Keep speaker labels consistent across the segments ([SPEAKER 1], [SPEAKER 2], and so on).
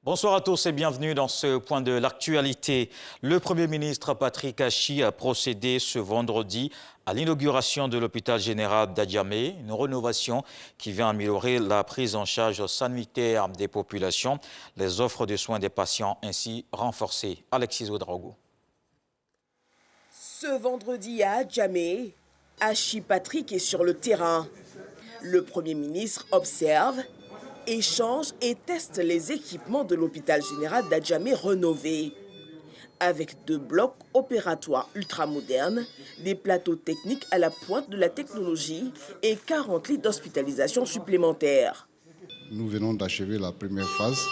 [SPEAKER 1] Bonsoir à tous et bienvenue dans ce point de l'actualité. Le Premier ministre Patrick Achi a procédé ce vendredi à l'inauguration de l'hôpital général d'Adjamé, une rénovation qui vient améliorer la prise en charge sanitaire des populations, les offres de soins des patients ainsi renforcées. Alexis Ouedraogo.
[SPEAKER 2] Ce vendredi à Adjamé, Achi Patrick est sur le terrain. Le Premier ministre observe, échange et teste les équipements de l'hôpital général d'Adjamé rénové. Avec 2 blocs opératoires ultramodernes, des plateaux techniques à la pointe de la technologie et 40 lits d'hospitalisation supplémentaires.
[SPEAKER 3] Nous venons d'achever la première phase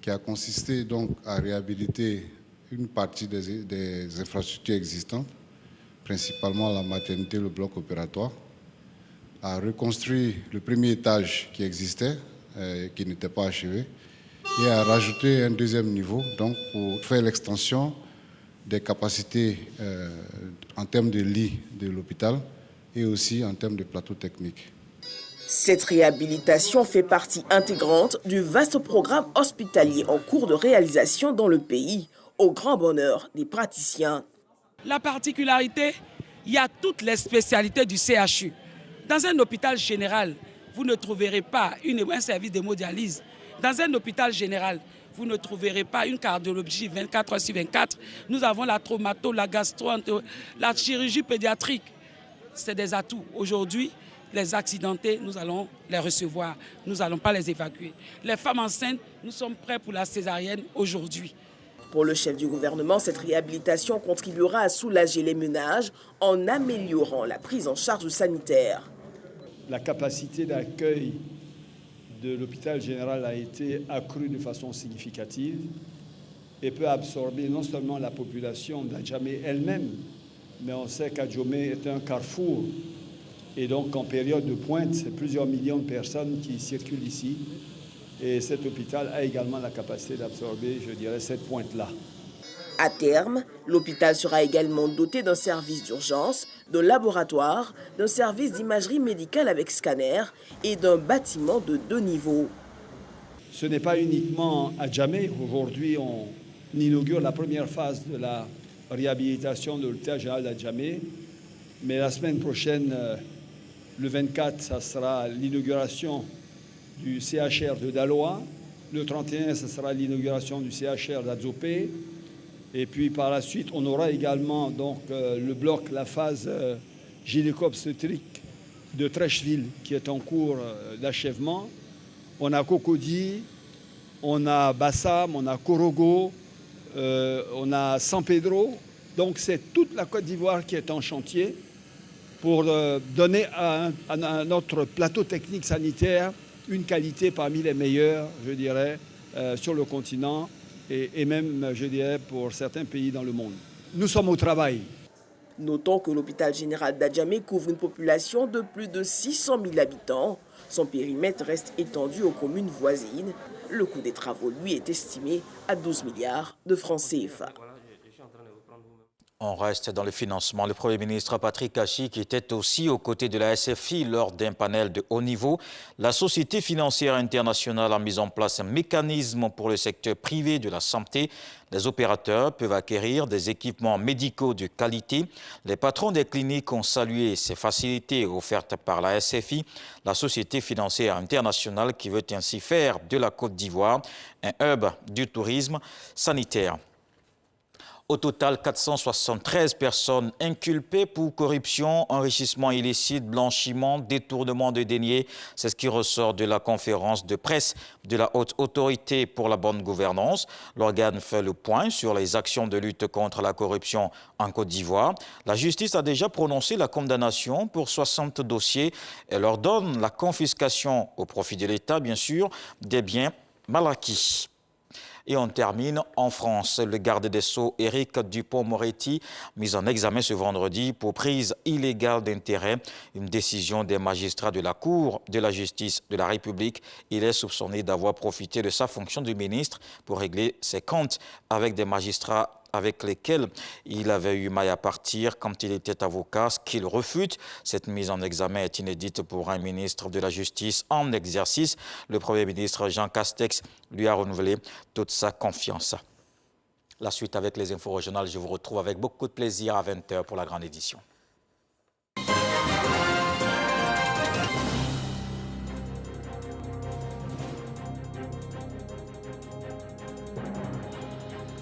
[SPEAKER 3] qui a consisté donc à réhabiliter une partie des infrastructures existantes, principalement la maternité, le bloc opératoire, à reconstruire le premier étage qui existait, qui n'était pas achevé, et à rajouter un deuxième niveau donc pour faire l'extension des capacités en termes de lits de l'hôpital et aussi en termes de plateaux techniques.
[SPEAKER 2] Cette réhabilitation fait partie intégrante du vaste programme hospitalier en cours de réalisation dans le pays, au grand bonheur des praticiens.
[SPEAKER 4] La particularité, il y a toutes les spécialités du CHU. Dans un hôpital général, vous ne trouverez pas un service d'hémodialyse. Dans un hôpital général, vous ne trouverez pas une cardiologie 24 heures sur 24. Nous avons la traumato, la gastro, la chirurgie pédiatrique. C'est des atouts. Aujourd'hui, les accidentés, nous allons les recevoir. Nous n'allons pas les évacuer. Les femmes enceintes, nous sommes prêts pour la césarienne aujourd'hui.
[SPEAKER 2] Pour le chef du gouvernement, cette réhabilitation contribuera à soulager les ménages en améliorant la prise en charge sanitaire.
[SPEAKER 5] La capacité d'accueil de l'hôpital général a été accrue de façon significative et peut absorber non seulement la population d'Adjamé elle-même, mais on sait qu'Adjamé est un carrefour. Et donc, en période de pointe, c'est plusieurs millions de personnes qui circulent ici. Et cet hôpital a également la capacité d'absorber, je dirais, cette pointe-là.
[SPEAKER 2] À terme, l'hôpital sera également doté d'un service d'urgence, de laboratoire, d'un service d'imagerie médicale avec scanner et d'un bâtiment de 2 niveaux.
[SPEAKER 5] Ce n'est pas uniquement à Adjamé. Aujourd'hui, on inaugure la première phase de la réhabilitation de l'hôpital général d'Adjamé. Mais la semaine prochaine, le 24, ça sera l'inauguration du CHR de Daloa. Le 31, ce sera l'inauguration du CHR d'Adzopé. Et puis par la suite, on aura également donc, le bloc, la phase gynéco-obstétrique de Trècheville qui est en cours d'achèvement. On a Cocody, on a Bassam, on a Korogo, on a San Pedro. Donc c'est toute la Côte d'Ivoire qui est en chantier pour donner à notre plateau technique sanitaire une qualité parmi les meilleures, je dirais, sur le continent. Et même, je dirais, pour certains pays dans le monde. Nous sommes au travail.
[SPEAKER 2] Notons que l'hôpital général d'Adjamé couvre une population de plus de 600 000 habitants. Son périmètre reste étendu aux communes voisines. Le coût des travaux, lui, est estimé à 12 milliards de francs CFA.
[SPEAKER 1] On reste dans le financement. Le Premier ministre Patrick Achi, qui était aussi aux côtés de la SFI lors d'un panel de haut niveau, la Société financière internationale a mis en place un mécanisme pour le secteur privé de la santé. Les opérateurs peuvent acquérir des équipements médicaux de qualité. Les patrons des cliniques ont salué ces facilités offertes par la SFI, la Société financière internationale, qui veut ainsi faire de la Côte d'Ivoire un hub du tourisme sanitaire. Au total, 473 personnes inculpées pour corruption, enrichissement illicite, blanchiment, détournement de deniers. C'est ce qui ressort de la conférence de presse de la Haute Autorité pour la bonne gouvernance. L'organe fait le point sur les actions de lutte contre la corruption en Côte d'Ivoire. La justice a déjà prononcé la condamnation pour 60 dossiers et leur donne la confiscation au profit de l'État, bien sûr, des biens mal acquis. Et on termine en France. Le garde des Sceaux, Éric Dupond-Moretti, mis en examen ce vendredi pour prise illégale d'intérêt. Une décision des magistrats de la Cour de la justice de la République. Il est soupçonné d'avoir profité de sa fonction de ministre pour régler ses comptes avec des magistrats avec lesquels il avait eu maille à partir quand il était avocat, ce qu'il refute. Cette mise en examen est inédite pour un ministre de la Justice en exercice. Le Premier ministre Jean Castex lui a renouvelé toute sa confiance. La suite avec les infos régionales, je vous retrouve avec beaucoup de plaisir à 20 h pour la grande édition.